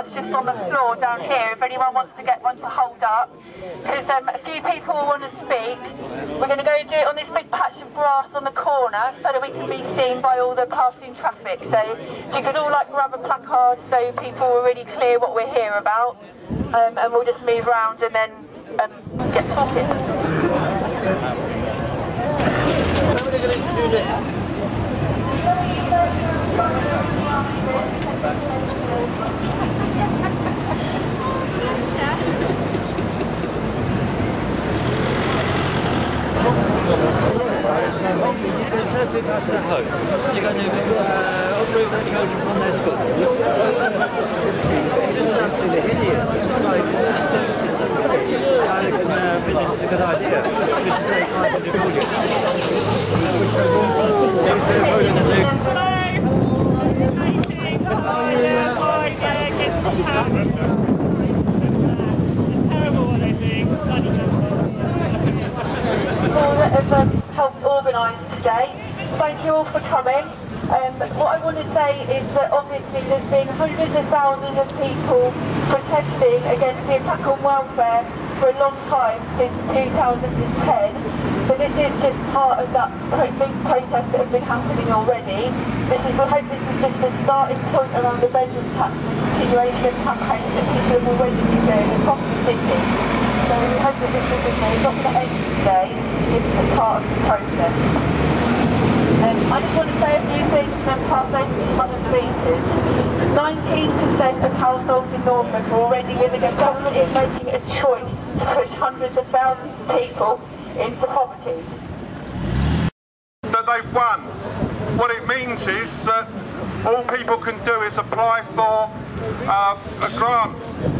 cards just on the floor down here if anyone wants to get one to hold up, because a few people want to speak. We're going to go do it on this big patch of grass on the corner so that we can be seen by all the passing traffic. So if you could all grab a placard so people are really clear what we're here about, and we'll just move around and then get talking. You're going to uproot their children from their schools. It's just absolutely hideous. It's just like, I think this is a good idea. Just to say 500 million. That have helped organise today. Thank you all for coming. What I want to say is that obviously there's been hundreds of thousands of people protesting against the attack on welfare for a long time, since 2010. So this is just part of that big protest that has been happening already. We hope this is just the starting point around the bedroom tax and continuation of campaigns that people have already been doing across the city. So we hope that this is not going to end today, it's a part of the process. I just want to say a few things and then pass over to some other speakers. 19% of households in Norfolk are already living in poverty and making a choice to push hundreds of thousands of people into poverty. That they've won. What it means is that all people can do is apply for a grant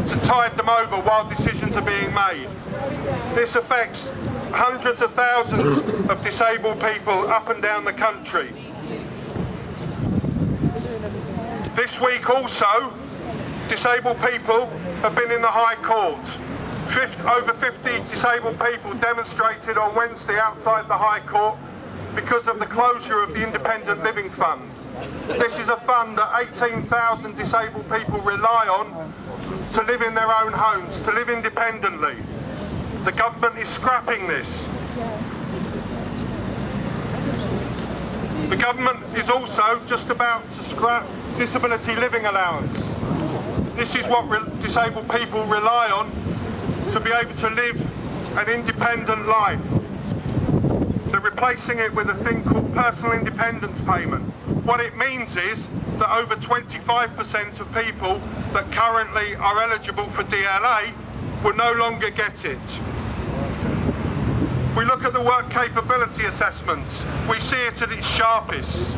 to tide them over while decisions are being made. This affects hundreds of thousands of disabled people up and down the country. This week also, disabled people have been in the High Court. Over 50 disabled people demonstrated on Wednesday outside the High Court because of the closure of the Independent Living Fund. This is a fund that 18,000 disabled people rely on to live in their own homes, to live independently. The government is scrapping this. The government is also just about to scrap disability living allowance. This is what disabled people rely on to be able to live an independent life. They're replacing it with a thing called personal independence payment. What it means is that over 25% of people that currently are eligible for DLA will no longer get it. We look at the work capability assessments, we see it at its sharpest.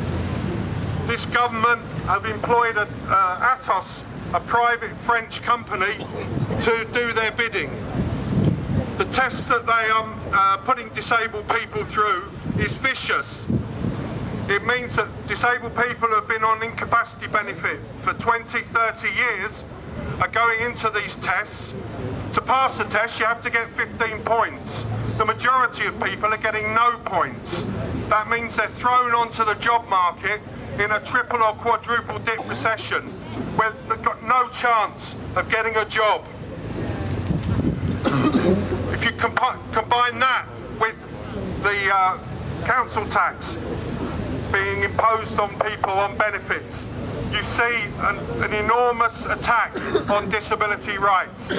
This government have employed Atos, a private French company, to do their bidding. The test that they are putting disabled people through is vicious. It means that disabled people who have been on incapacity benefit for 20, 30 years are going into these tests. To pass the test, you have to get 15 points. The majority of people are getting no points. That means they're thrown onto the job market in a triple or quadruple dip recession, where they've got no chance of getting a job. If you combine that with the council tax being imposed on people on benefits, you see an enormous attack on disability rights.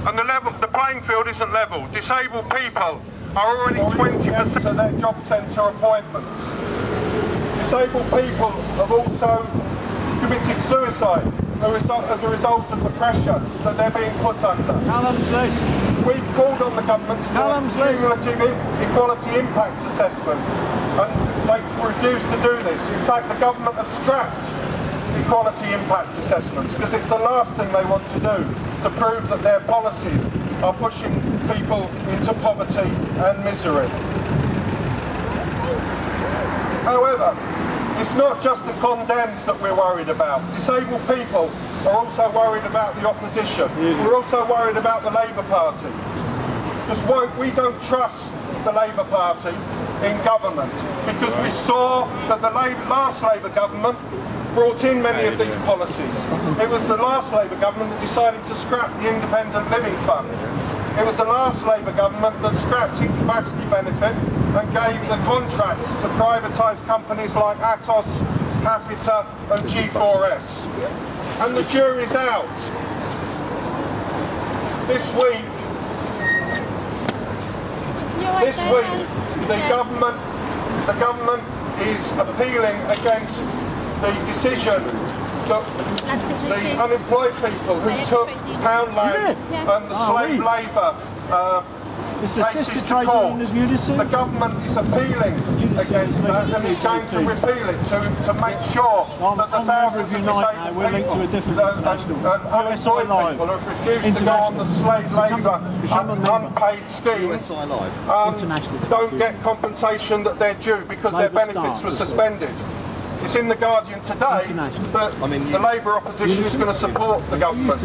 And the playing field isn't level. Disabled people are already 20% of their job centre appointments. Disabled people have also committed suicide as a result of the pressure that they're being put under. Callum's list. We've called on the government to do a cumulative equality impact assessment, and they've refused to do this. In fact, the government have scrapped equality impact assessments because it's the last thing they want to do to prove that their policies are pushing people into poverty and misery. However, it's not just the condemns that we're worried about. Disabled people are also worried about the opposition. We're also worried about the Labour Party. Because we don't trust the Labour Party in government, because we saw that the last Labour government brought in many of these policies. It was the last Labour government that decided to scrap the Independent Living Fund. It was the last Labour government that scrapped incapacity benefit and gave the contracts to privatised companies like Atos, Capita and G4S. And the jury's out. This week, the government is appealing against the decision that the unemployed people who took Poundland and the slave labour cases to court. The government is appealing against that and is going to repeal it to make sure that the thousands of disabled people and unemployed people who have refused to go on the slave labour unpaid scheme don't get compensation that they're due because their benefits were suspended. It's in the Guardian today that the Labour opposition is going to support the government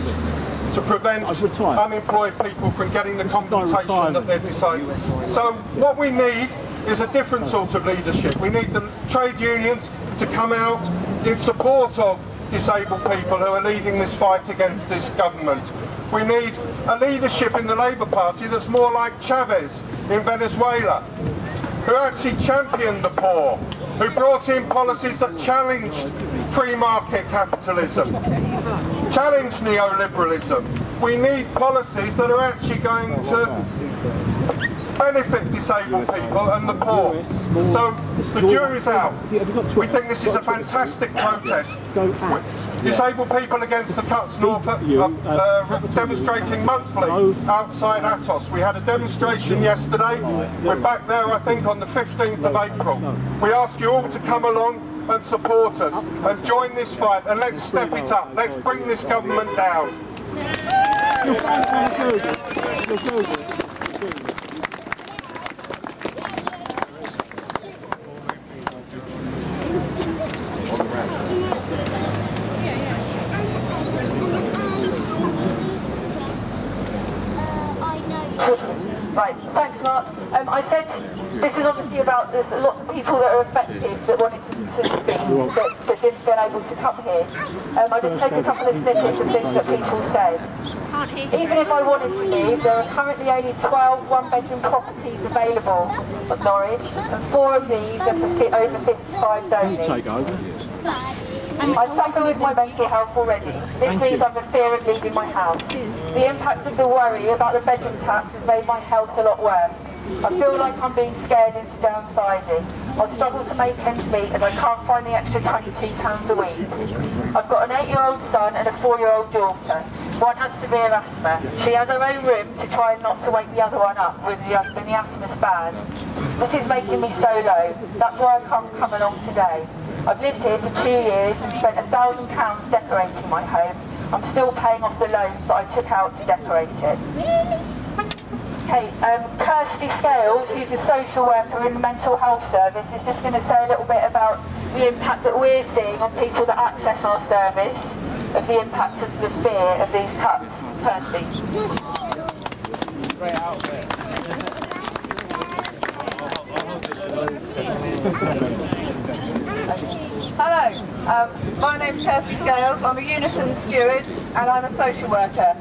to prevent unemployed people from getting the compensation that they're disabled. So what we need is a different sort of leadership. We need the trade unions to come out in support of disabled people who are leading this fight against this government. We need a leadership in the Labour Party that's more like Chavez in Venezuela, who actually championed the poor, who brought in policies that challenged free market capitalism, challenged neoliberalism. We need policies that are actually going to benefit disabled people and the poor. So the jury's out. We think this is a fantastic protest. Disabled people against the Tax Norwich are demonstrating monthly outside Atos. We had a demonstration yesterday. We're back there, I think, on the 15th of April. We ask you all to come along and support us and join this fight, and let's step it up. Let's bring this government down. Right, thanks Mark. I said this is obviously about there's lots of people that are affected that wanted to speak that didn't feel able to come here. I'll just take a couple of snippets of things that people say. Even if I wanted to leave, there are currently only 12 one-bedroom properties available at Norwich, and 4 of these are for over 55s only. I suffer with my mental health already. This means I have a fear of leaving my house. The impact of the worry about the bedroom tax has made my health a lot worse. I feel like I'm being scared into downsizing. I struggle to make ends meet as I can't find the extra £22 a week. I've got an 8-year-old son and a 4-year-old daughter. One has severe asthma. She has her own room to try not to wake the other one up when the asthma's bad. This is making me so low. That's why I can't come along today. I've lived here for 2 years and spent £1,000 decorating my home. I'm still paying off the loans that I took out to decorate it. Okay, Kirsty Scales, who's a social worker in the mental health service, is just going to say a little bit about the impact that we're seeing on people that access our service, of the impact of the fear of these cuts. Kirsty. Great outfit. Hello, my name's Kirsty Scales. I'm a Unison steward and I'm a social worker.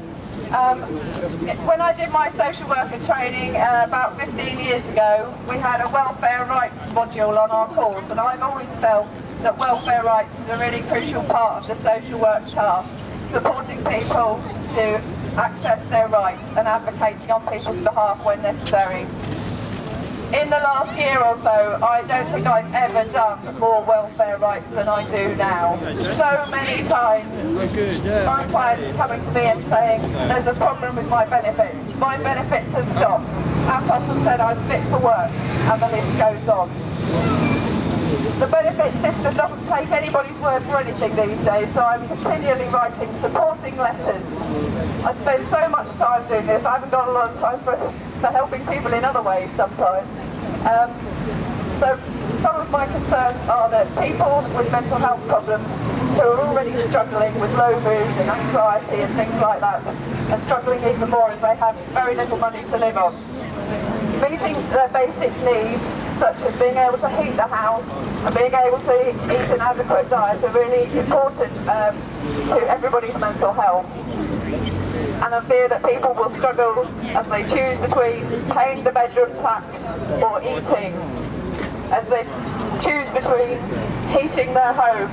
When I did my social worker training about 15 years ago, we had a welfare rights module on our course, and I've always felt that welfare rights is a really crucial part of the social work task, supporting people to access their rights and advocating on people's behalf when necessary. In the last year or so, I don't think I've ever done more welfare rights than I do now. So many times, my clients coming to me and saying, there's a problem with my benefits. My benefits have stopped. Atos have said I'm fit for work, and the list goes on. The benefit system doesn't take anybody's word for anything these days, so I'm continually writing supporting letters. I spend so much time doing this, I haven't got a lot of time for helping people in other ways sometimes. So some of my concerns are that people with mental health problems who are already struggling with low mood and anxiety and things like that, are struggling even more as they have very little money to live on. Meeting their basic needs such as being able to heat the house and being able to eat an adequate diet are really important to everybody's mental health. And I fear that people will struggle as they choose between paying the bedroom tax or eating, as they choose between heating their home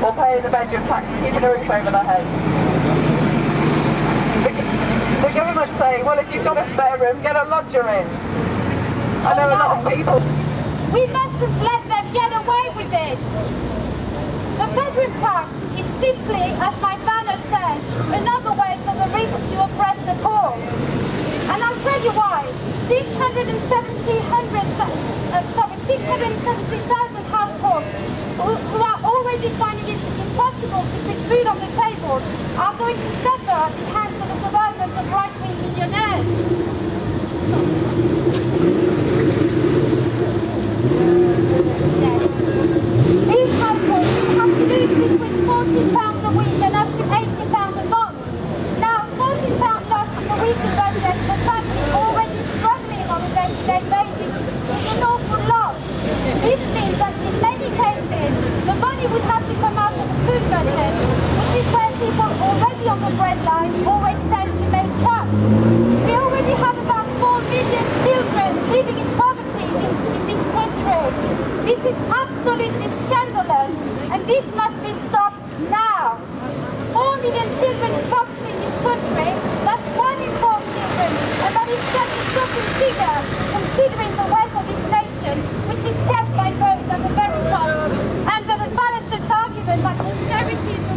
or paying the bedroom tax and keeping a roof over their head. The government say, well, if you've got a spare room, get a lodger in. I know a lot of people. We mustn't let them get away with it. The bedroom tax is simply, as my banner says, another way for the rich to oppress the poor. And I'll tell you why. 670,000 households who are already finding it impossible to put food on the table are going to suffer at the hands of the government of right-wing millionaires. These households have to lose between £14 a week and up to £80 a month. Now, £14 less in the weekly budget for families already struggling on a day-to-day basis is an awful lot. This means that in many cases, the money would have to come out of the food budget, which is where people already on the breadline always tend to make cuts. We already have about 4 million children living in poverty in this country. This is absolutely scandalous, and this must be stopped now. 4 million children in poverty in this country, that's 1 in 4 children, and that is such a shocking figure considering the wealth of this nation, which is kept by those at the very top, under the fallacious argument that austerity is the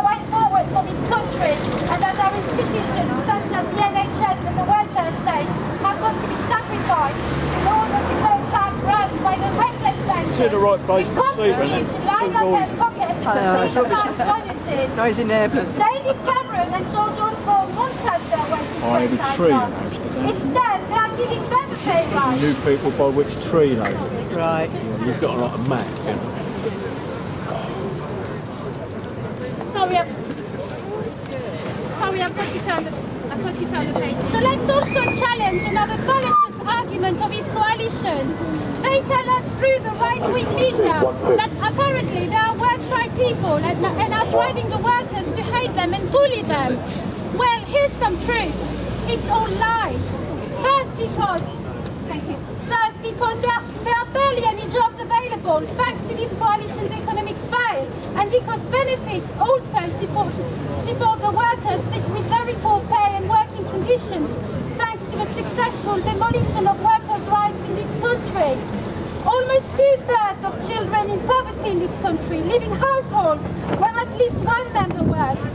way forward for this country, and that our institutions such as the NHS and the welfare state have got to be sacrificed in order to go time run by the reckless bankers. To the right place to sleep, isn't it? To line up their pockets with bonuses. Noisy neighbours. David Cameron and George Osborne won't touch their wages. I have a tree in the house today. Instead, they are giving them a pay rise. New people by which tree they live. Right. You've got a lot of map, you know. Sorry, I've put it on the page. So let's also challenge another fallacious argument of his coalition. They tell us through the right-wing media that apparently they are work-shy people and are driving the workers to hate them and bully them. Well, here's some truth. It's all lies. First because there are barely any jobs available thanks to this coalition's economic fail, and because benefits also support the workers with very poor pay and working conditions thanks to a successful demolition of workers' rights in this country. Almost 2/3 of children in poverty in this country live in households where at least one member works.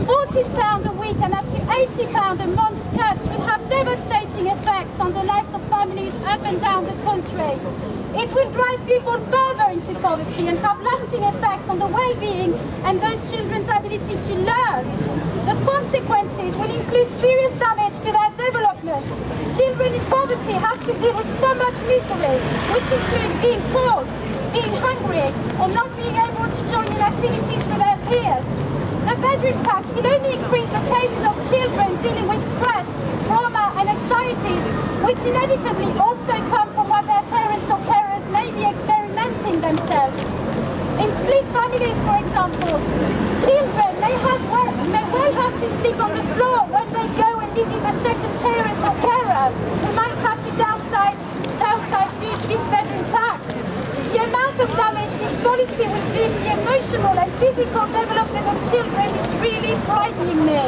£40 a week and up to £80 a month cuts will have devastating effects on the lives of families up and down the country. It will drive people further into poverty and have lasting effects on the well-being and those children's ability to learn. The consequences will include serious damage to their development. Children in poverty have to deal with so much misery, which include being poor, being hungry, or not being able to join in activities with their peers. The bedroom tax will only increase the cases of children dealing with stress, trauma and anxieties, which inevitably also come from what their parents or carers may be experimenting themselves. In split families, for example, children may well have to sleep on the floor when they go and visit a second parent or carer who might have to downsize due to this bedroom tax. The amount of damage this policy will do to the emotional and physical development of children is really frightening me.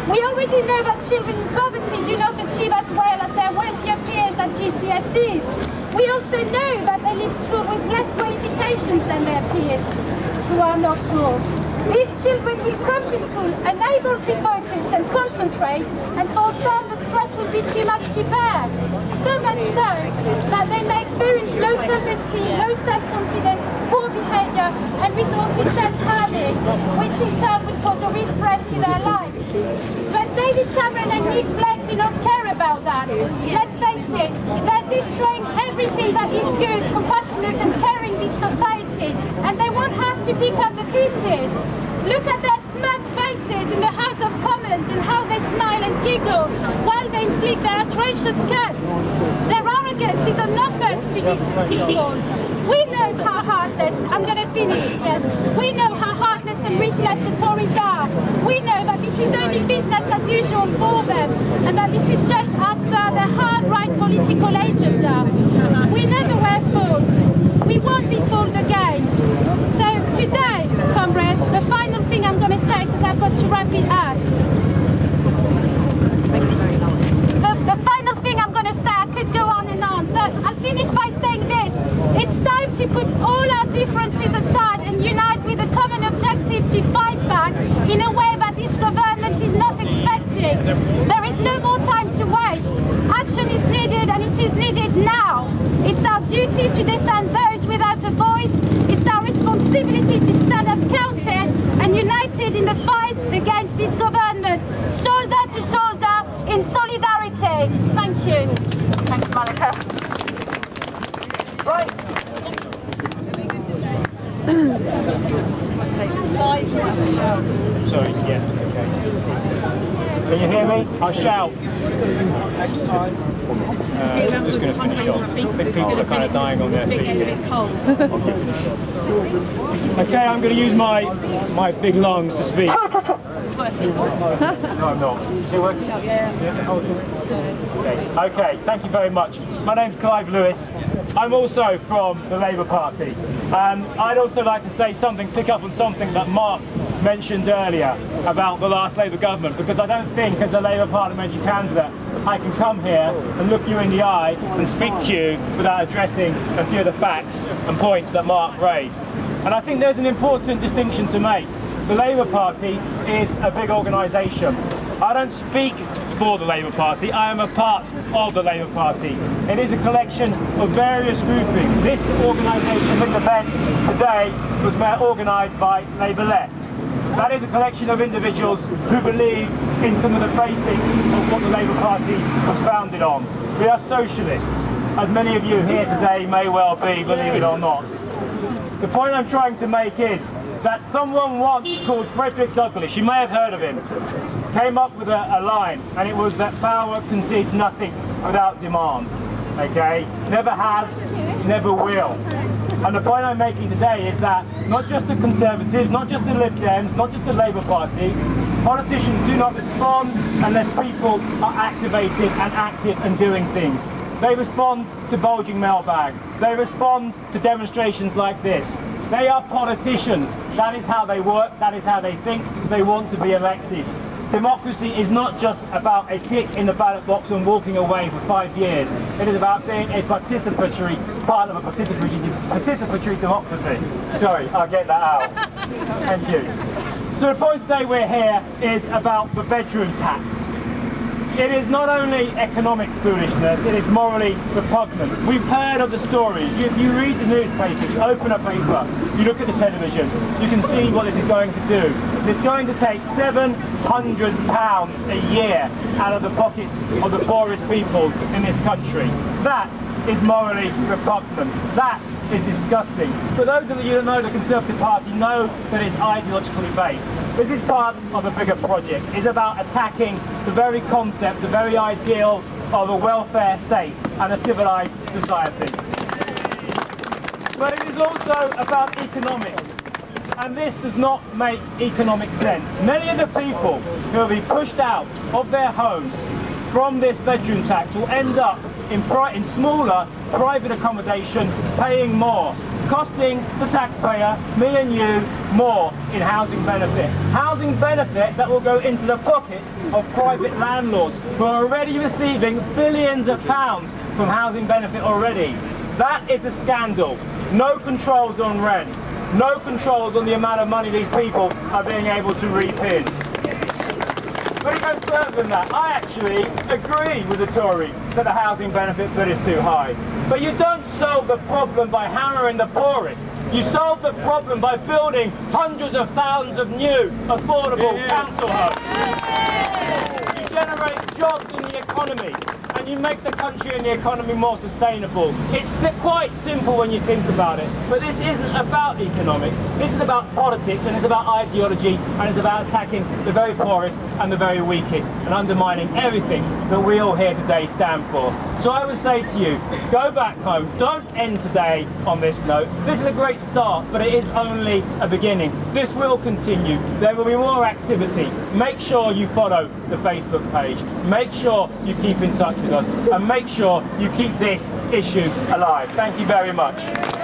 We already know that children in poverty do not achieve as well as their wealthier peers at GCSEs. We also know that they leave school with less qualifications than their peers who are not poor. These children will come to school unable to focus and concentrate, and for some the stress will be too much to bear. So much so that they may experience low self-esteem, low self-confidence, poor behaviour and resort to self-harming, which in turn will cause a real threat to their lives. But David Cameron and Nick Clegg do not care about that. Let's face it, they're destroying everything that is good, compassionate and caring in this society, and they won't have to pick up the pieces. Look at their smug faces in the House of Commons and how they smile and giggle while they inflict their atrocious cuts. Their arrogance is an offer to these people. We know how heartless, I'm going to finish here, we know how heartless and ruthless the Tories are. We know that this is only business as usual for them, and that this is just as per their hard-right political agenda. We never were fooled. We won't be fooled again. So today, comrades, the final thing I'm going to say, because I've got to wrap it up. The final thing I'm going to say, I could go on and on, but I'll finish by saying this. It's time to put all our differences aside and unite with a common objective to fight back in a way that this government is not expecting. There is no more time to waste. Action is needed, and it is needed now. It's our duty to defend those without a voice. It's our responsibility to stand up counted and united in the fight against this government, shoulder to shoulder in solidarity. Thank you. Thanks, Malika. Right. Sorry, yeah, okay. Can you hear me? I'll shout. Just going to finish off. I think people are kind of dying on their feet here. Okay, I'm going to use my big lungs to speak. No, I'm not. Is it working? Okay, thank you very much. My name's Clive Lewis. I'm also from the Labour Party. I'd also like to say something, pick up on something that Mark mentioned earlier about the last Labour government, because I don't think as a Labour parliamentary candidate I can come here and look you in the eye and speak to you without addressing a few of the facts and points that Mark raised. And I think there's an important distinction to make. The Labour Party is a big organisation. I don't speak for the Labour Party, I am a part of the Labour Party. It is a collection of various groupings. This organisation, this event today was organised by Labour Left. That is a collection of individuals who believe in some of the basics of what the Labour Party was founded on. We are socialists, as many of you here today may well be, believe it or not. The point I'm trying to make is that someone once called Frederick Douglass, you may have heard of him, came up with a line, and it was that power concedes nothing without demand. Okay? Never has, never will. And the point I'm making today is that not just the Conservatives, not just the Lib-Dems, not just the Labour Party, politicians do not respond unless people are activated and active and doing things. They respond to bulging mailbags. They respond to demonstrations like this. They are politicians. That is how they work, that is how they think, because they want to be elected. Democracy is not just about a tick in the ballot box and walking away for 5 years. It is about being a participatory part of a participatory democracy. Sorry, I'll get that out. Thank you. So the point today we're here is about the bedroom tax. It is not only economic foolishness, it is morally repugnant. We've heard of the stories. If you read the newspapers, you open a paper, you look at the television, you can see what this is going to do. It's going to take £700 a year out of the pockets of the poorest people in this country. That is morally repugnant. That is disgusting. For those of you who know the Conservative Party know that it's ideologically based. This is part of a bigger project. It's about attacking the very concept, the very ideal of a welfare state and a civilised society. But it is also about economics. And this does not make economic sense. Many of the people who will be pushed out of their homes from this bedroom tax will end up in smaller private accommodation, paying more, costing the taxpayer, me and you, more in housing benefit. Housing benefit that will go into the pockets of private landlords who are already receiving billions of pounds from housing benefit already. That is a scandal. No controls on rent. No controls on the amount of money these people are being able to reap in. But it goes further than that. I actually agree with the Tories that the housing benefit bill is too high. But you don't solve the problem by hammering the poorest. You solve the problem by building hundreds of thousands of new, affordable council homes. You generate jobs in the economy, and you make the country and the economy more sustainable. It's quite simple when you think about it, but this isn't about economics. This is about politics, and it's about ideology, and it's about attacking the very poorest and the very weakest, and undermining everything that we all here today stand for. So I would say to you, go back home, don't end today on this note. This is a great start, but it is only a beginning. This will continue. There will be more activity. Make sure you follow the Facebook page. Make sure you keep in touch with us, and make sure you keep this issue alive. Thank you very much.